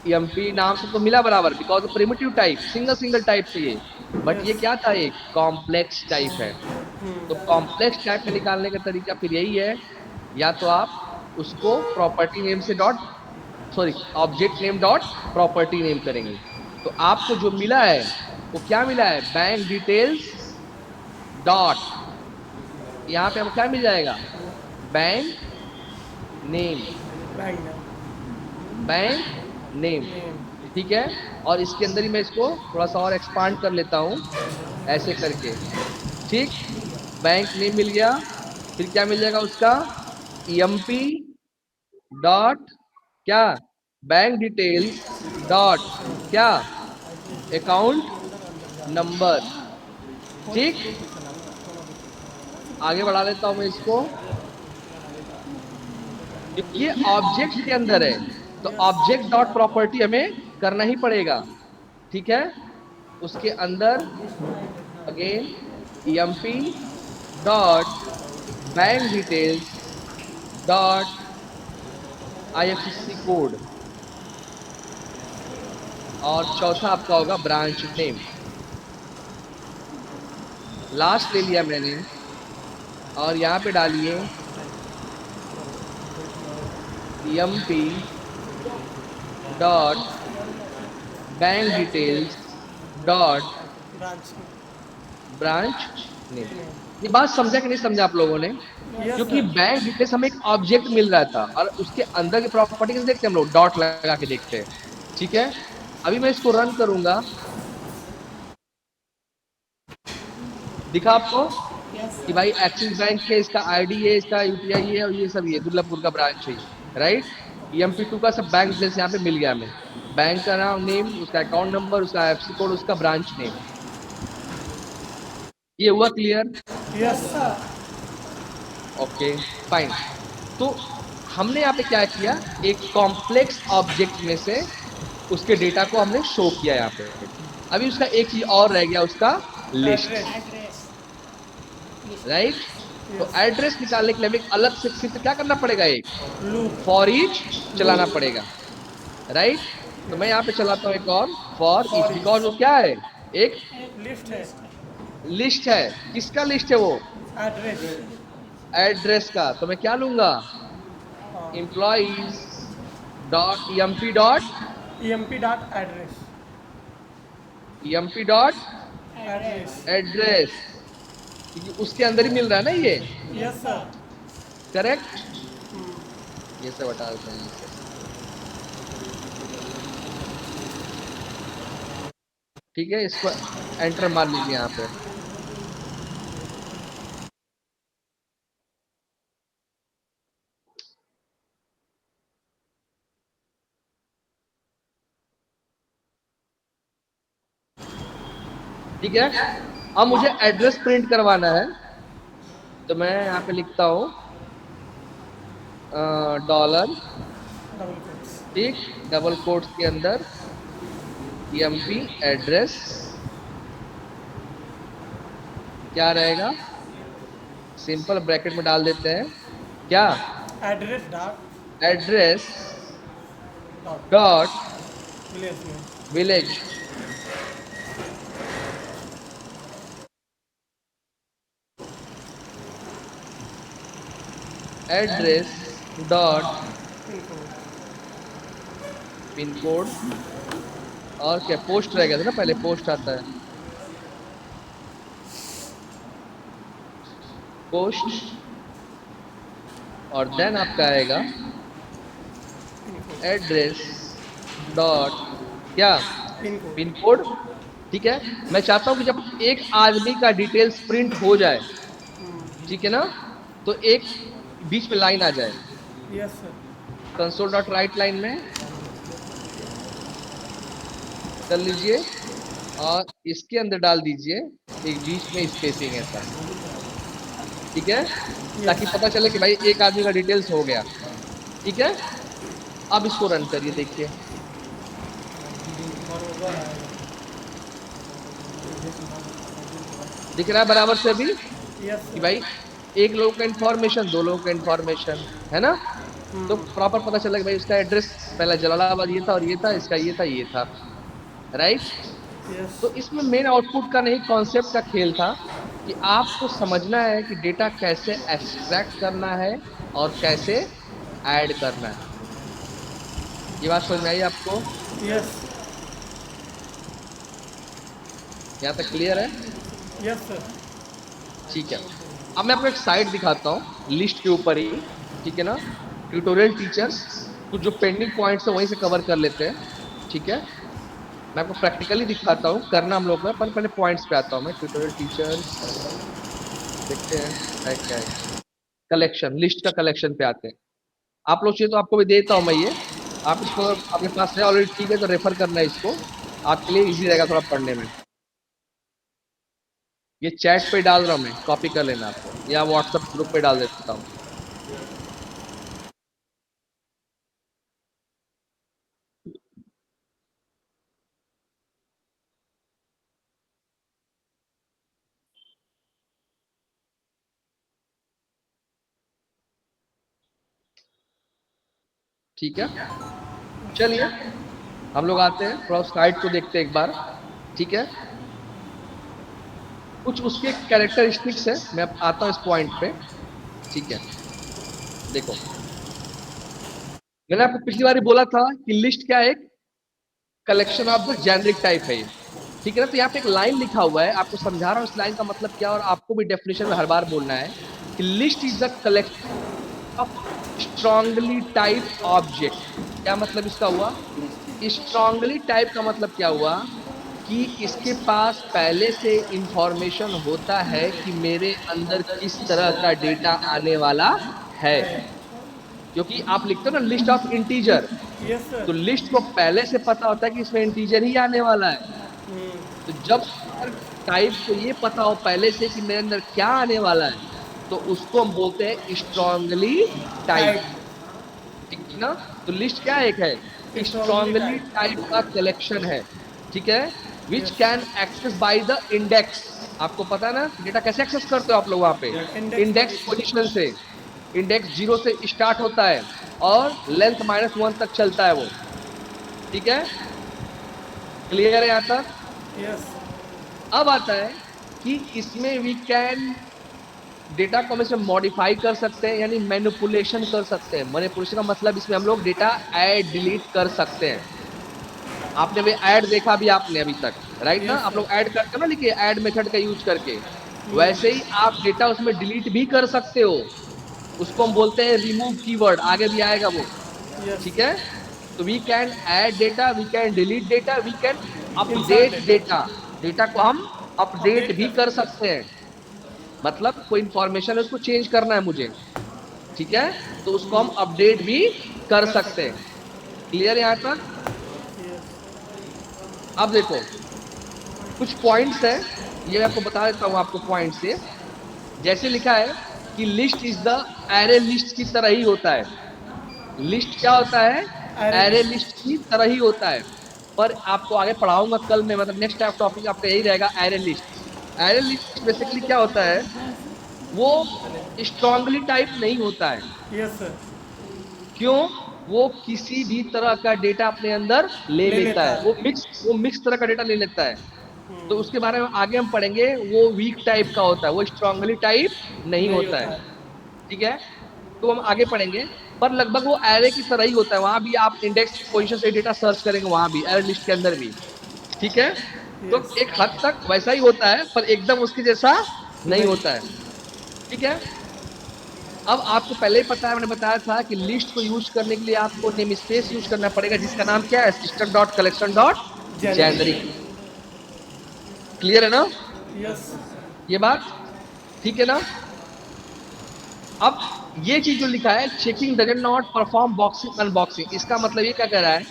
एमपी नाम से तो मिला बराबर, because primitive type, single single type से ये, बट ये यस। क्या था, एक कॉम्प्लेक्स टाइप है। तो कॉम्प्लेक्स टाइप में निकालने का तरीका फिर यही है, या तो आप उसको प्रॉपर्टी नेम से dot, sorry, object name dot property name करेंगे। तो आपको जो मिला है वो क्या मिला है, बैंक डिटेल्स डॉट, यहाँ पे आपको क्या मिल जाएगा, bank name, bank name. Bank name. Name. ठीक है, और इसके अंदर ही मैं इसको थोड़ा सा और एक्सपांड कर लेता हूं ऐसे करके। ठीक, बैंक नेम मिल गया, फिर क्या मिल जाएगा उसका, ईएमपी डॉट क्या, बैंक डिटेल्स डॉट क्या, अकाउंट नंबर। ठीक, आगे बढ़ा लेता हूं मैं इसको, क्योंकि ये ऑब्जेक्ट के अंदर है तो ऑब्जेक्ट डॉट प्रॉपर्टी हमें करना ही पड़ेगा। ठीक है, उसके अंदर again EMP dot bank details dot IFSC code, और चौथा आपका होगा ब्रांच नेम। लास्ट ले लिया मैंने, और यहाँ पे डालिए EMP dot bank details dot branch. Branch name. ये बात समझा कि नहीं समझा आप लोगों ने, यस क्योंकि सर। बैंक डिटेल्स हमें एक ऑब्जेक्ट मिल रहा था और उसके अंदर की प्रॉपर्टी कैसे देखते हैं हम लोग, डॉट लगा के देखते हैं। ठीक है, अभी मैं इसको रन करूंगा, दिखा आपको कि भाई एक्सिस बैंक है, इसका आईडी है, इसका यूपीआई है, और ये सब ये दुर्लापुर का ब्रांच है, राइट। ईएमपी2 का सब बैंक डिटेल्स यहाँ पे मिल गया हमें, बैंक का नाम, नेम, उसका अकाउंट नंबर, उसका एफसी कोड, उसका ब्रांच नेम। ये हुआ clear? Yes sir. Okay, fine. तो हमने यहाँ पे क्या किया, एक कॉम्प्लेक्स ऑब्जेक्ट में से उसके डेटा को हमने शो किया यहाँ पे। अभी उसका एक चीज और रह गया, उसका लिस्ट, एड्रेस। राइट। तो यस। एड्रेस निकालने के लिए हमें एक अलग से फिर क्या करना पड़ेगा, एक लूप। फॉर ईच चलाना लूप। पड़ेगा, राइट। तो मैं यस। यहाँ पे चलाता हूँ एक और फॉर ईच, फॉर बिकॉज वो ईच। क्या है, एक लिस्ट है। लिस्ट है। किसका लिस्ट है वो, एड्रेस। एड्रेस का। तो मैं क्या लूंगा, हाँ। Employees dot EMP dot EMP dot address. EMP dot address. Address, क्योंकि उसके अंदर ही मिल रहा है ना ये, यस सर। करेक्ट। ये सब हटा देते हैं इसे। ठीक है, इसको एंटर मार लीजिए यहाँ पे। ठीक है, अब मुझे एड्रेस प्रिंट करवाना है, तो मैं यहाँ पे लिखता हूँ डॉलर, डबल कोट्स। ठीक, डबल कोट्स के अंदर ईएमपी एड्रेस, क्या रहेगा, सिंपल ब्रैकेट में डाल देते हैं क्या, address dot address dot dot village में। Village, address dot pin code. Pin code, और क्या पोस्ट रहेगा था ना, पहले पोस्ट आता है, पोस्ट, और देन आपका आएगा एड्रेस डॉट क्या पिन कोड। Pin code. ठीक है, मैं चाहता हूं कि जब एक आदमी का डिटेल्स प्रिंट हो जाए, ठीक है ना, तो एक बीच में लाइन आ जाए yes sir. Console dot right line में कर लीजिए और इसके अंदर डाल दीजिए एक बीच में स्पेसिंग ऐसा, ठीक है, ताकि यस। पता चले कि भाई एक आदमी का डिटेल्स हो गया। ठीक है, अब इसको रन करिए, देखिए बरोबर आएगा। दिख रहा है बराबर से अभी यस कि सर। भाई एक लोगों का इंफॉर्मेशन, दो लोगों का इंफॉर्मेशन है ना, तो प्रॉपर पता चला कि भाई उसका एड्रेस पहले जलालाबाद ये था और ये था, इसका ये था ये था, राइट। यस। तो इसमें मेन आउटपुट का नहीं, कॉन्सेप्ट का खेल था कि आपको समझना है कि डेटा कैसे एक्सट्रैक्ट करना है और कैसे ऐड करना है। ये बात समझ में आई आपको? यस। यहाँ तक क्लियर है? Yes sir. ठीक है, अब मैं आपको एक साइट दिखाता हूँ लिस्ट के ऊपर ही, ठीक है ना, ट्यूटोरियल टीचर्स, कुछ जो पेंडिंग पॉइंट्स है वहीं से कवर कर लेते हैं। ठीक है, मैं आपको प्रैक्टिकली दिखाता हूँ, करना हम लोग का, पर पहले पॉइंट्स पे आता हूँ मैं। ट्यूटोरियल टीचर्स देखते हैं है क्या है, कलेक्शन, लिस्ट का कलेक्शन पे आते हैं। आप लोग चाहिए तो आपको भी देता हूँ मैं ये, आप इसको अपने पास है ऑलरेडी, ठीक है, तो रेफर करना है इसको, आपके लिए इजी रहेगा थोड़ा पढ़ने में। ये चैट पे डाल रहा हूँ मैं, कॉपी कर लेना आपको, या व्हाट्सएप ग्रुप पे डाल देता हूँ। ठीक है, चलिए हम लोग आते हैं, थोड़ा साइट को देखते हैं एक बार। ठीक है, कुछ उसके कैरेक्टरिस्टिक्स है, मैं अब आता हूँ इस पॉइंट पे। ठीक है, देखो मैंने आपको पिछली बार ही बोला था कि लिस्ट क्या है, एक collection of the generic type है ये। ठीक है ना, तो यहाँ पे एक लाइन लिखा हुआ है, आपको समझा रहा हूँ इस लाइन का मतलब क्या, और आपको भी डेफिनेशन में हर बार बोलना है कि list is the collection of strongly type object. क्या मतलब इसका हुआ? स्ट्रांगली टाइप का मतलब क्या हुआ कि इसके पास पहले से इंफॉर्मेशन होता है कि मेरे अंदर किस तरह का डेटा आने वाला है। क्योंकि आप लिखते हो ना list of integer, yes sir. तो लिस्ट को पहले से पता होता है कि इसमें इंटीजर ही आने वाला है। तो जब टाइप को ये पता हो पहले से कि मेरे अंदर क्या आने वाला है, तो उसको हम बोलते हैं स्ट्रांगली टाइप। टाइप। ठीक है ना, तो लिस्ट क्या एक है, स्ट्रॉन्गली स्ट्रांगली टाइप। टाइप का कलेक्शन है। ठीक है, which yes. Can access by the index. आपको पता है ना डेटा कैसे एक्सेस करते हो आप लोग वहां पे? Index index position. पोजीशन से। इंडेक्स 0 से स्टार्ट होता है और लेंथ -1 तक चलता है वो। ठीक है, क्लियर है यहाँ तक? यस। अब आता है कि इसमें वी कैन डेटा को हम इसमें मॉडिफाई कर सकते हैं, यानी मैनिपुलेशन कर सकते हैं। मैनिपुलेशन का मतलब इसमें हम लोग डेटा ऐड डिलीट कर सकते हैं। आपने भी ऐड देखा भी आपने अभी तक, राइट ना, यस आप सर। लोग ऐड करते हो ना, लिखिए ऐड मेथड का यूज करके, वैसे ही आप डेटा उसमें डिलीट भी कर सकते हो। उसको हम बोलते हैं रिमूव कीवर्ड, आगे भी आएगा वो। यस। ठीक है, तो we can add data, we can delete data, we can insert update data. Data. Data को हम अपडेट अपडेट भी कर कर सकते सकते हैं, मतलब कोई इंफॉर्मेशन है उसको चेंज करना है मुझे, ठीक है, तो उसको हम अपडेट भी कर कर सकते सकते हैं। क्लियर है यहाँ तक? हैं। यस। अब देखो कुछ पॉइंट्स है, ये मैं आपको बता देता हूँ आपको पॉइंट से। जैसे लिखा है कि list is the array list की तरह ही होता है। लिस्ट क्या होता है? Array array list. लिस्ट की तरह ही होता है। पर आपको आगे पढ़ाऊंगा कल में, मतलब नेक्स्ट टॉपिक आपका यही रहेगा, array list. Array list basically क्या होता है, वो स्ट्रांगली टाइप नहीं होता है। Yes sir. क्यों? वो किसी भी तरह का डेटा अपने अंदर ले ले लेता लेता है, है। वो मिक्स तरह का डेटा ले लेता है। तो उसके बारे में आगे हम पढ़ेंगे, वो वीक टाइप का होता है, वो स्ट्रांगली टाइप नहीं नहीं होता है। होता है। ठीक है, तो हम आगे पढ़ेंगे, पर लगभग वो एरे की तरह ही होता है। वहां भी आप इंडेक्स पोजीशन से डेटा सर्च करेंगे, वहां भी एरे लिस्ट के अंदर भी। ठीक है, तो यस। एक हद तक वैसा ही होता है, पर एकदम उसके जैसा नहीं नहीं। होता है। ठीक है, अब आपको पहले ही पता है, मैंने बताया था कि लिस्ट को यूज करने के लिए आपको नेम स्पेस यूज करना पड़ेगा, जिसका नाम क्या है, system dot collection dot generic. Generic. Clear है ना यस। ये बात? ठीक है ना? अब ये चीज जो लिखा है, checking doesn't not perform boxing unboxing, इसका मतलब ये क्या कह रहा है?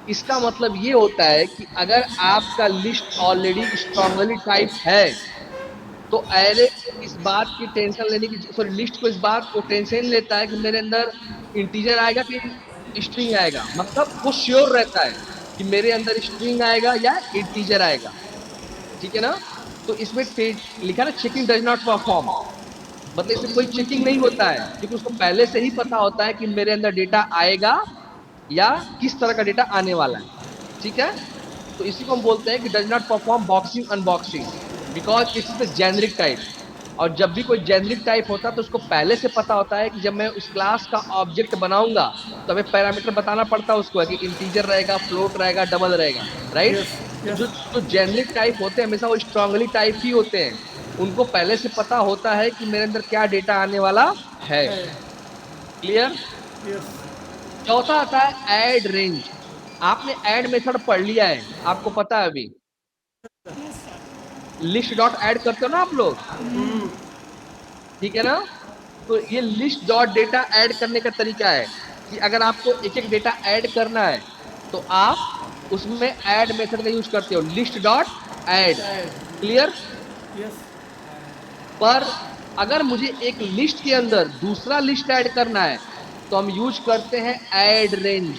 इसका मतलब ये होता है कि अगर आपका लिस्ट ऑलरेडी स्ट्रांगली टाइप है, तो एरे को इस बात की टेंशन लेने की, सॉरी, लिस्ट को इस बात को टेंशन लेता है कि मेरे अंदर इंटीजर आएगा कि स्ट्रिंग आएगा। मतलब वो श्योर रहता है कि मेरे अंदर स्ट्रिंग आएगा या इंटीजर आएगा। ठीक है ना? तो इसमें लिखा ना, चेकिंग डज नॉट परफॉर्म, मतलब इसमें कोई चेकिंग नहीं होता है, क्योंकि उसको पहले से ही पता होता है कि मेरे अंदर डेटा आएगा या किस तरह का डेटा आने वाला है। ठीक है? तो इसी को हम बोलते हैं कि does not perform boxing unboxing, because it is the generic type. और जब भी कोई जेनरिक टाइप होता है तो उसको पहले से पता होता है कि जब मैं उस क्लास का ऑब्जेक्ट बनाऊंगा तो हमें पैरामीटर बताना पड़ता है उसको, है कि इंटीजर रहेगा, फ्लोट रहेगा, डबल रहेगा। राइट? यस। तो यस। जो जो जेनरिक टाइप होते हैं हमेशा वो स्ट्रांगली टाइप ही होते हैं। उनको पहले से पता होता है कि मेरे अंदर क्या डेटा आने वाला है। है। क्लियर? यस। चौथा आता है ऐड रेंज। आपने ऐड मेथड पढ़ लिया है, आपको पता है अभी लिस्ट डॉट ऐड करते हो ना आप लोग। ठीक है ना? तो ये लिस्ट डॉट डेटा ऐड करने का तरीका है कि अगर आपको एक एक डेटा ऐड करना है तो आप उसमें ऐड मेथड का यूज करते हो, list dot add. Add. Clear? Yes. पर अगर मुझे एक लिस्ट के अंदर दूसरा लिस्ट ऐड करना है तो हम यूज करते हैं ऐड रेंज।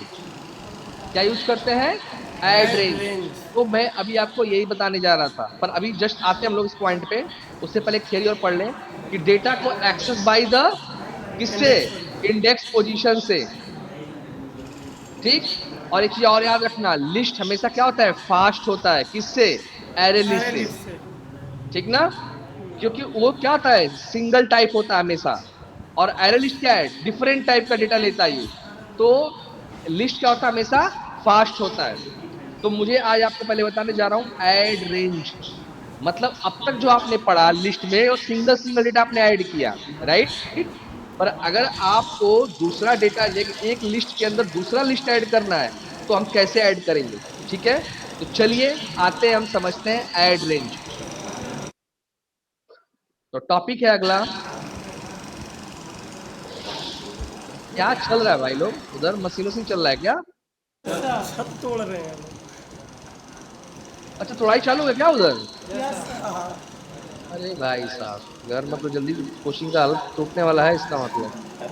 क्या यूज करते हैं? Add add range. रेंज। तो मैं अभी आपको यही बताने जा रहा था, पर अभी जस्ट आते हैं हम लोग इस पॉइंट पे। उससे पहले एक थियरी और पढ़ लें कि डेटा को एक्सेस बाय द, किससे? Index variable. इंडेक्स पोजीशन से। ठीक? और एक चीज और याद रखना, लिस्ट हमेशा क्या होता है, फास्ट होता है। किससे? एरे लिस्ट अरे से। लिस्ट से। ठीक ना? क्योंकि वो क्या होता है, सिंगल टाइप होता है हमेशा। और एरे लिस्ट क्या है, डिफरेंट टाइप का डेटा लेता है ये। तो लिस्ट क्या होता है, हमेशा फास्ट होता है। तो मुझे आज आपको पहले बताने जा रहा हूं ऐड रेंज। मतलब अब तक जो आपने पढ़ा लिस्ट में, वो सिंगल सिंगल डेटा आपने ऐड किया, राइट? पर अगर आपको दूसरा डेटा, एक लिस्ट के अंदर दूसरा लिस्ट ऐड करना है तो हम कैसे ऐड करेंगे? ठीक है? तो चलिए आते हैं, हम समझते हैं ऐड रेंज। तो टॉपिक है अगला, क्या चल रहा है भाई? लोग उधर मशीनों से चल रहा है क्या? छत तोड़ रहे हैं लोग। अच्छा, तोड़ाई चालू है क्या उधर? यस। हाँ। अरे भाई साहब, घर में तो जल्दी कोचिंग का हालत टूटने वाला है इसका मतलब।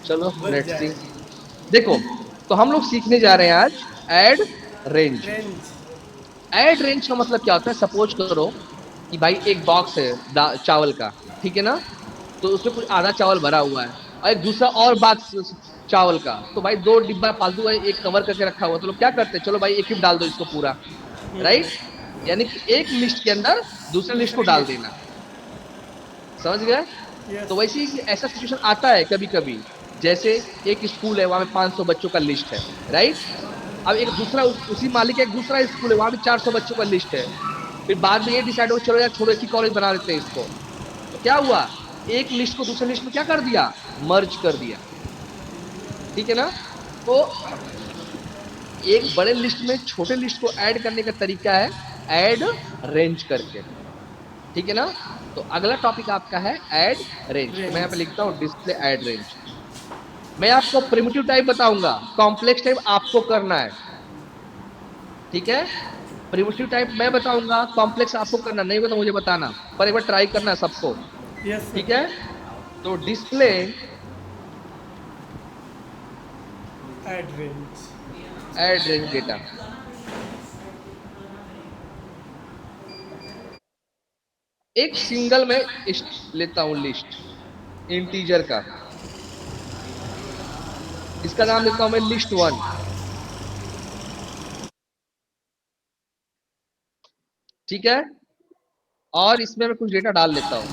चलो बच लेट्स सी। जाएगी। देखो, तो हम लोग सीखने जा रहे हैं आज add range. Range. Add range का मतलब क्या होता है? सपोज करो कि भाई एक बॉक्स है चावल का। ठीक है ना? तो उसमें कुछ आधा चावल भरा हुआ है, और एक दूसरा और बॉक्स चावल का। तो भाई दो डिब्बा फालतू है, एक कवर करके रखा हुआ। तो लोग क्या करते हैं, चलो भाई एक ही डाल दो इसको पूरा। राइट? यानी कि एक लिस्ट के अंदर दूसरे लिस्ट को दूसरी डाल लिस्ट। देना। समझ गए? तो यस। वैसे ही ऐसा सिचुएशन आता है कभी कभी। जैसे एक स्कूल है, वहां में 500 बच्चों का लिस्ट है। राइट? अब एक दूसरा उसी मालिक का एक दूसरा स्कूल है, वहां भी 400 बच्चों का लिस्ट है। फिर बाद में ये डिसाइड हो, चलो यार छोड़ो, एक ही कॉलेज बना देते हैं इसको। तो क्या हुआ, एक लिस्ट को दूसरे लिस्ट में क्या कर दिया, मर्ज कर दिया। ठीक है ना? तो एक बड़े लिस्ट में छोटे लिस्ट को ऐड करने का तरीका है ऐड रेंज करके। ठीक है ना? तो अगला टॉपिक आपका है ऐड रेंज। तो मैं यहाँ पे रेंज। लिखता हूँ डिस्प्ले ऐड रेंज। मैं आपको प्रिमिटिव टाइप बताऊंगा, कॉम्प्लेक्स टाइप आपको करना है। ठीक है? प्रिमिटिव टाइप मैं बताऊंगा, कॉम्प्लेक्स आपको करना, नहीं होगा तो मुझे बताना, पर एक बार ट्राई करना है सबको। यस ठीक सर। है? तो display ad range. Add range data. एक सिंगल में लेता हूं लिस्ट इंटीजर का, इसका नाम लेता हूं मैं लिस्ट वन। ठीक है? और इसमें मैं कुछ डेटा डाल लेता हूं।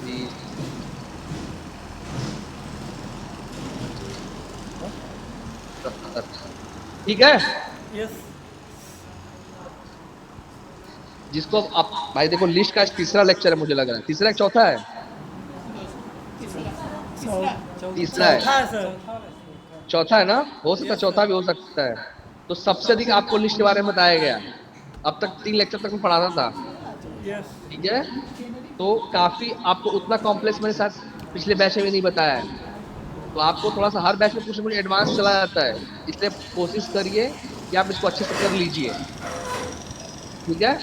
20, 70। ठीक है? यस। जिसको आप भाई देखो, लिस्ट का तीसरा लेक्चर है, मुझे लग रहा है तीसरा चौथा है। तीसरा है, चौथा है सर। चौथा है ना, हो सकता है चौथा भी हो सकता है। तो सबसे अधिक आपको लिस्ट के बारे में बताया गया, अब तक 3 लेक्चर तक मैं पढ़ाता था, यस। ठीक है। तो काफी आपको उतना कॉम्प्लेक्स मैंने शायद पिछले बैच में नहीं बताया है, तो आपको थोड़ा सा हर बैच में कुछ ना कुछ एडवांस चला जाता है, इसलिए कोशिश करिए कि आप इसको अच्छे से कर लीजिए, ठीक है,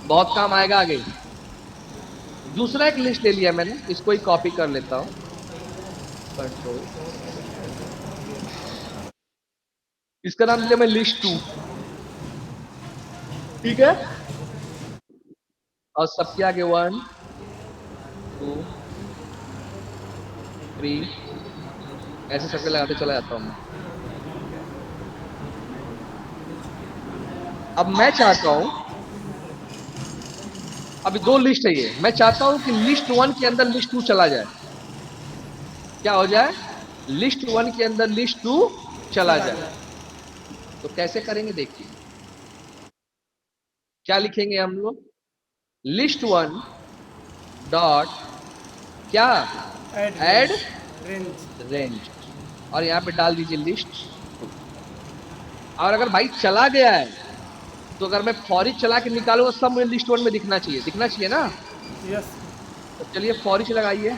बहुत काम आएगा आगे। दूसरा एक लिस्ट ले लिया मैंने, इसको ही कॉपी कर लेता हूँ, कंट्रोल, इसका नाम दिया मैं लिस्ट 2, ठीक है। और सबके आगे 1 2 3 ऐसे सबके लगाते चला जाता हूँ मैं। अब मैं चाहता हूं, अभी 2 लिस्ट है ये, मैं चाहता हूं कि लिस्ट 1 के अंदर लिस्ट 2 चला जाए, क्या हो जाए, लिस्ट 1 के अंदर लिस्ट 2 चला चला जाए। जाए। तो कैसे करेंगे देखिए, क्या लिखेंगे हम लोग, लिस्ट 1 डॉट क्या, ऐड ऐड रेंज। रेंज, और यहाँ पे डाल दीजिए लिस्ट 2। और अगर भाई चला गया है, तो अगर मैं फॉरी चला के निकालूंगा सब मुझे लिस्ट 1 में दिखना चाहिए, दिखना चाहिए ना। यस। तो चलिए फॉरी से लगाइए,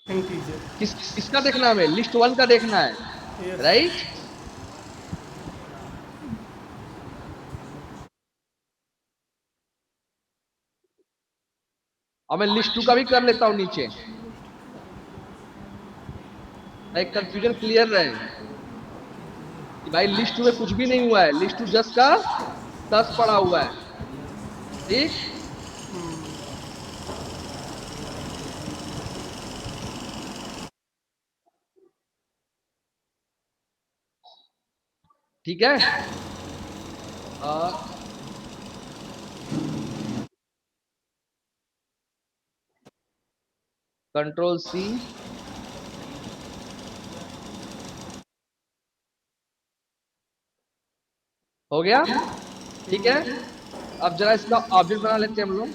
इंटीजर। किसका देखना है, हमें लिस्ट 1 का देखना है, यस। राइट। और मैं लिस्ट 2 का भी कर लेता हूं नीचे, एक कंफ्यूजन क्लियर रहे कि भाई लिस्ट 2 में कुछ भी नहीं हुआ है, लिस्ट 2 जस्ट का तस पड़ा हुआ है, ठीक। ठीक है, और कंट्रोल C, हो गया, ठीक है। अब जरा इसका ऑब्जेक्ट बना लेते हैं हम लोग,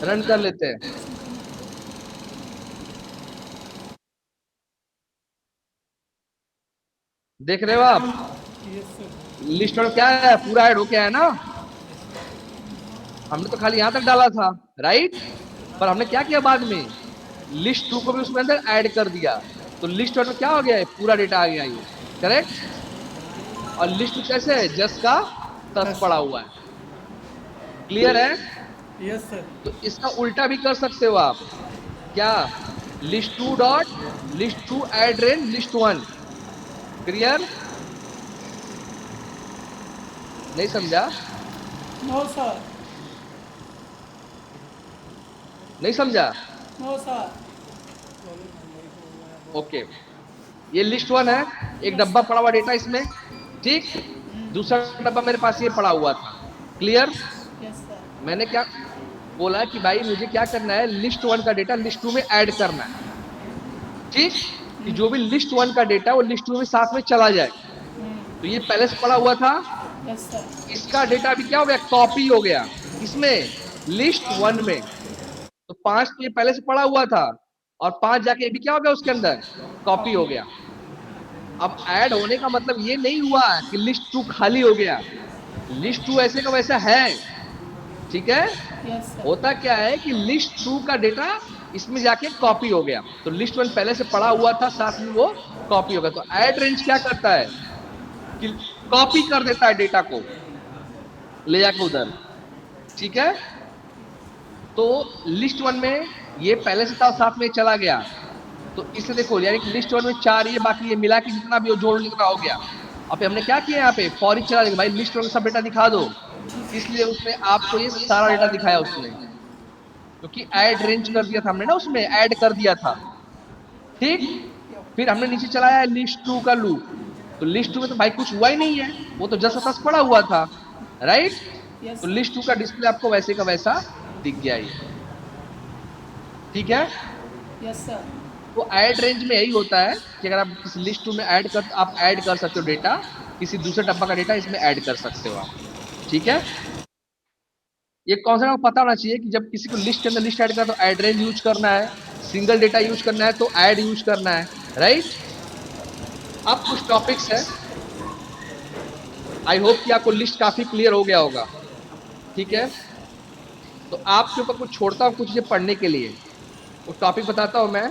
रन कर लेते हैं, देख रहे हो आप, यस सर। लिस्ट में क्या है, पूरा ऐड हो गया है ना, हमने तो खाली यहां तक डाला था, राइट। पर हमने क्या किया बाद में, लिस्ट 2 को भी उसमें अंदर ऐड कर दिया, तो लिस्ट 1 में क्या हो गया है, पूरा डेटा आ गया ये, करेक्ट। और लिस्ट 2 कैसे है, जस्ट का तस यस। पड़ा हुआ है, क्लियर है। Yes sir. तो इसका उल्टा भी कर सकते हो आप, क्या, list 2 dot list 2 add range list 1, clear, नहीं समझा, नो सर। नहीं समझा, नो सर। ओके। ये लिस्ट 1 है, एक डब्बा पड़ा हुआ डेटा इसमें, ठीक, दूसरा डब्बा मेरे पास ये पड़ा हुआ था, क्लियर। Yes sir. मैंने क्या बोला कि भाई मुझे क्या करना है, लिस्ट 1 का डेटा लिस्ट 2 में ऐड करना है, ठीक, कि जो भी लिस्ट 1 का डेटा वो लिस्ट 2 में साथ में चला जाए। तो ये पहले से पड़ा हुआ था, यस सर। इसका डेटा अभी क्या हो गया, कॉपी हो गया, इसमें लिस्ट 1 में। तो 5 तो ये पहले से पड़ा हुआ था, और 5 जाके ये भी क्या हो गया उसके अंदर, कॉपी हो गया। अब ऐड होने का मतलब ये नहीं हुआ कि लिस्ट 2 खाली हो गया, लिस्ट 2 ऐसे का वैसा है, ठीक है। Yes sir. होता क्या है कि लिस्ट 2 का डेटा इसमें जाके कॉपी हो गया, तो लिस्ट 1 पहले से पड़ा हुआ था, साथ में वो कॉपी हो गया। तो ऐड रेंज क्या करता है कि कॉपी कर देता है डेटा को, ले जाके उधर, ठीक है। तो लिस्ट 1 में ये पहले से था, साथ में चला गया, तो इससे देखो यानी कि लिस्ट 1 में 4, ये बाकी ये मिला के जितना भी जोड़ जितना हो गया। अब हमने क्या किया, यहाँ पे फॉर चला देगा, भाई लिस्ट 1 सब डेटा दिखा दो, इसलिए उसने आपको ये सारा डेटा दिखाया उसने, क्योंकि ऐड रेंज कर दिया था हमने ना, उसमें ऐड कर दिया था, ठीक। फिर हमने नीचे चलाया लिस्ट 2 का लूप, तो लिस्ट 2 में तो भाई कुछ हुआ ही नहीं है, वो तो जैसा तस पड़ा हुआ था, राइट। यस तो सर। लिस्ट 2 का डिस्प्ले आपको वैसे का वैसा दिख गया ये, ठीक है। Yes sir. तो ऐड रेंज में यही होता है कि अगर आप किसी लिस्ट 2 में आप ऐड कर सकते हो डेटा, किसी दूसरे डब्बा का डेटा इसमें ऐड कर सकते हो आप। ठीक है, ये कॉन्सेप्ट आपको पता होना चाहिए कि जब किसी को लिस्ट के अंदर लिस्ट ऐड करना है तो ऐड रेंज यूज करना है, सिंगल डेटा यूज करना है तो ऐड यूज करना है, राइट। अब कुछ टॉपिक्स है, आई होप कि आपको लिस्ट काफी क्लियर हो गया होगा। ठीक है, तो आपके ऊपर कुछ छोड़ता हूँ कुछ चीजें पढ़ने के लिए, वो टॉपिक बताता हूँ मैं।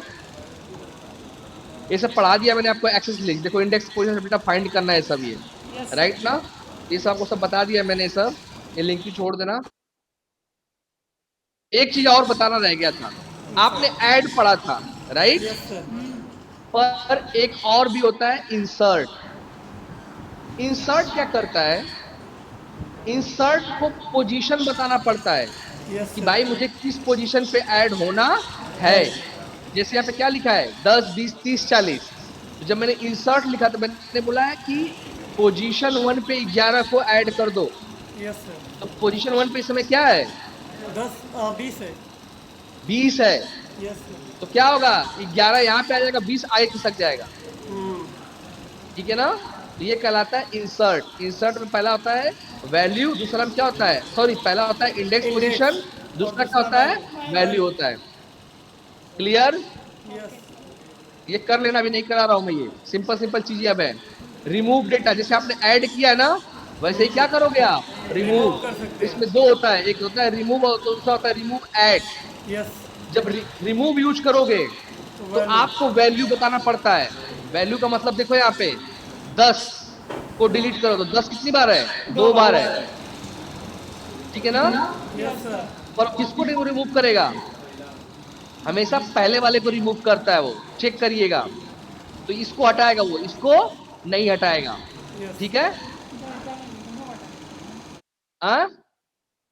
ये सब पढ़ा दिया मैंने आपको, एक्सेस लिस्ट देखो, इंडेक्स पोजीशन डेटा फाइंड करना है सब, ये यस राइट ना, ये सब आपको सब बता दिया मैंने सब, ये लिंक भी छोड़ देना। एक चीज और बताना रह गया था, आपने ऐड पढ़ा था, राइट, यस सर। पर एक और भी होता है इंसर्ट। इंसर्ट क्या करता है, इंसर्ट को पोजीशन बताना पड़ता है यस कि सर। भाई मुझे किस पोजीशन पे ऐड होना है। जैसे यहाँ पे क्या लिखा है 10 20 30 40, तो जब मैंने इंसर्ट लिखा तो मैंने बोला है कि पोजीशन 1 पे 11 को ऐड कर दो। Yes sir. तो पोजीशन 1 पे इस समय क्या है, 20 है। 20 है, यस सर। तो क्या होगा 11 यहाँ पे आ जाएगा, 20 आगे खिसक जाएगा। हम्म। ठीक है ना, तो ये कहलाता है इंसर्ट। इंसर्ट में पहला होता है वैल्यू, दूसरा में क्या होता है, सॉरी पहला होता है इंडेक्स इंडेक्स पोजीशन, और दूसरा क्या दूसरा होता है, वैल्यू वैल्यू। होता है। Clear, yes. ये कर लेना, अभी नहीं करा रहा हूं मैं, ये सिंपल सिंपल चीजें अब है। रिमूव डेटा, जैसे आपने ऐड किया है ना, वैसे ही क्या करोगे आप, रिमूव रिमूव। कर सकते इसमें हैं। दो होता है, एक होता है रिमूव और दूसरा होता है रिमूव ऐड। यस। जब रिमूव यूज करोगे तो तो वैल्यू। आपको वैल्यू बताना पड़ता है। वैल्यू का मतलब देखो यहाँ पे 10 को डिलीट करो तो 10 कितनी बार है, दो बार है। ठीक है ना, यस सर। पर किसको रिमूव करेगा, हमेशा पहले वाले को रिमूव करता है वो, चेक करिएगा। तो इसको हटाएगा वो, इसको नहीं हटाएगा। यस। ठीक है, हाँ,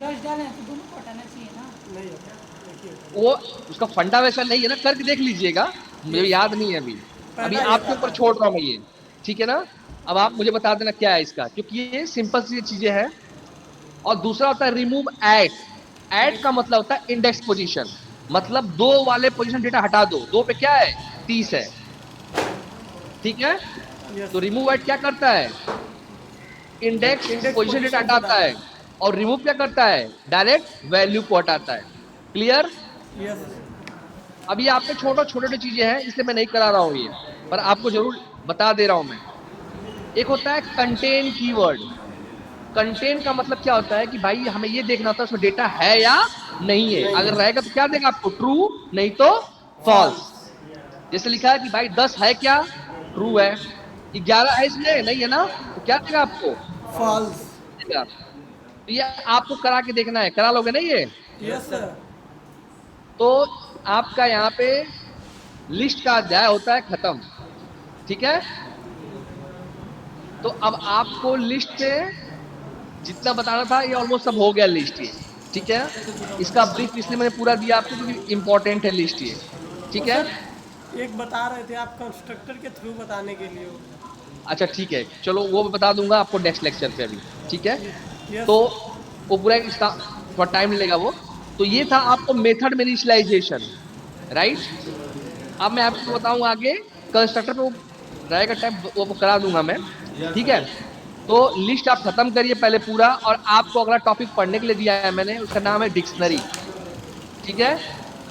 10 डाले हैं तो दोनों को हटाना चाहिए ना। नहीं होता देखिए। वो उसका फंडा वैसा नहीं है ना, करके देख लीजिएगा, मुझे याद नहीं है अभी, अभी पहला ये आपके था। ऊपर छोड़ रहा हूं मैं ये। ठीक है ना, अब आप मुझे बता देना क्या है इसका, क्योंकि ये सिंपल सी चीजें हैं। और दूसरा होता है रिमूव एट। एट का मतलब होता है इंडेक्स पोजीशन, मतलब दो वाले पोजीशन डेटा हटा दो, दो पे क्या है 30 है। ठीक है, यस। तो रिमूव एट क्या करता है, index index position data position से हटाता डाटा है, और रिमूव क्या करता है, डायरेक्ट वैल्यू को हटाता है। क्लियर, है। यस। अभी आप पे छोटे छोटे चीजें हैं इसलिए मैं नहीं करा रहा हूं ये, पर आपको जरूर बता दे रहा हूं मैं। एक होता है कंटेन कीवर्ड। कंटेन का मतलब क्या होता है कि भाई हमें ये देखना होता है उसमें डेटा है या नहीं है, नहीं अगर है। रहेगा तो क्या देगा आपको, ट्रू, नहीं तो फॉल्स। फॉल्स। जैसे लिखा है कि भाई 10 है क्या, ट्रू है। 11 है इसमें, नहीं है ना, तो क्या देगा आपको, फॉल्स। देगा। तो ये आपको करा के देखना है, करा लोगे नहीं ये, यस सर। तो आपका यहाँ पे लिस्ट का अध्याय होता है खत्म। ठीक है, तो अब आपको लिस्ट पे जितना बताना था ये ऑलमोस्ट सब हो गया लिस्ट ये। ठीक है, इसका ब्रीफ इसलिए मैंने पूरा दिया आपको क्योंकि इंपॉर्टेंट है लिस्ट ये। ठीक और है, सर एक बता रहे थे आप कंस्ट्रक्टर के थ्रू बताने के लिए हो। अच्छा ठीक है, चलो वो मैं बता दूंगा आपको नेक्स्ट लेक्चर पे अभी। ठीक है, यस। तो वो पूरा इसका थोड़ा टाइम लगेगा वो। तो ये था आपको मेथड में इनिशियलाइजेशन, राइट। अब मैं आपको बताऊंगा आगे कंस्ट्रक्टर पे, वो रहेगा टाइम वो करा दूंगा मैं। ठीक है, तो लिस्ट आप खत्म करिए पहले पूरा, और आपको अगला टॉपिक पढ़ने के लिए दिया है मैंने, उसका नाम है डिक्शनरी। ठीक है,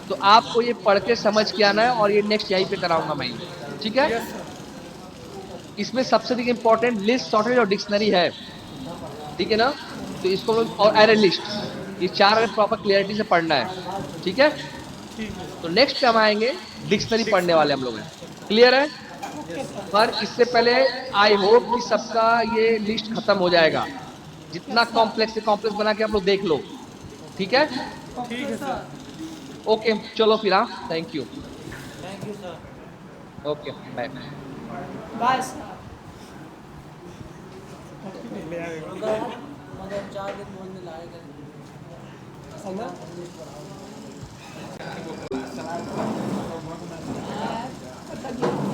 तो आपको ये पढ़ के समझ के आना है, और ये नेक्स्ट यहीं पे कराऊंगा मैं ये। ठीक है, यस सर। इसमें सबसे अधिक इंपॉर्टेंट लिस्ट, शॉर्टेज और डिक्शनरी है। ठीक है ना, तो इसको और एरे लिस्ट, ये चार प्रॉपर क्लियरिटी से पढ़ना है। ठीक है, ठीक है। तो नेक्स्ट पे हम आएंगे डिक्शनरी पढ़ने वाले हम लोग हैं। क्लियर है, पर इससे पहले आई होप कि सबका ये लिस्ट खत्म हो जाएगा, जितना कॉम्प्लेक्स से कॉम्प्लेक्स बना के आप लोग देख लो। ठीक है, ठीक है सर। ओके चलो फिर, हाँ thank you, thank you sir. Okay bye. Bye sir. ले आएगा। मतलब 4 दिन बोलने लायक समझा? है।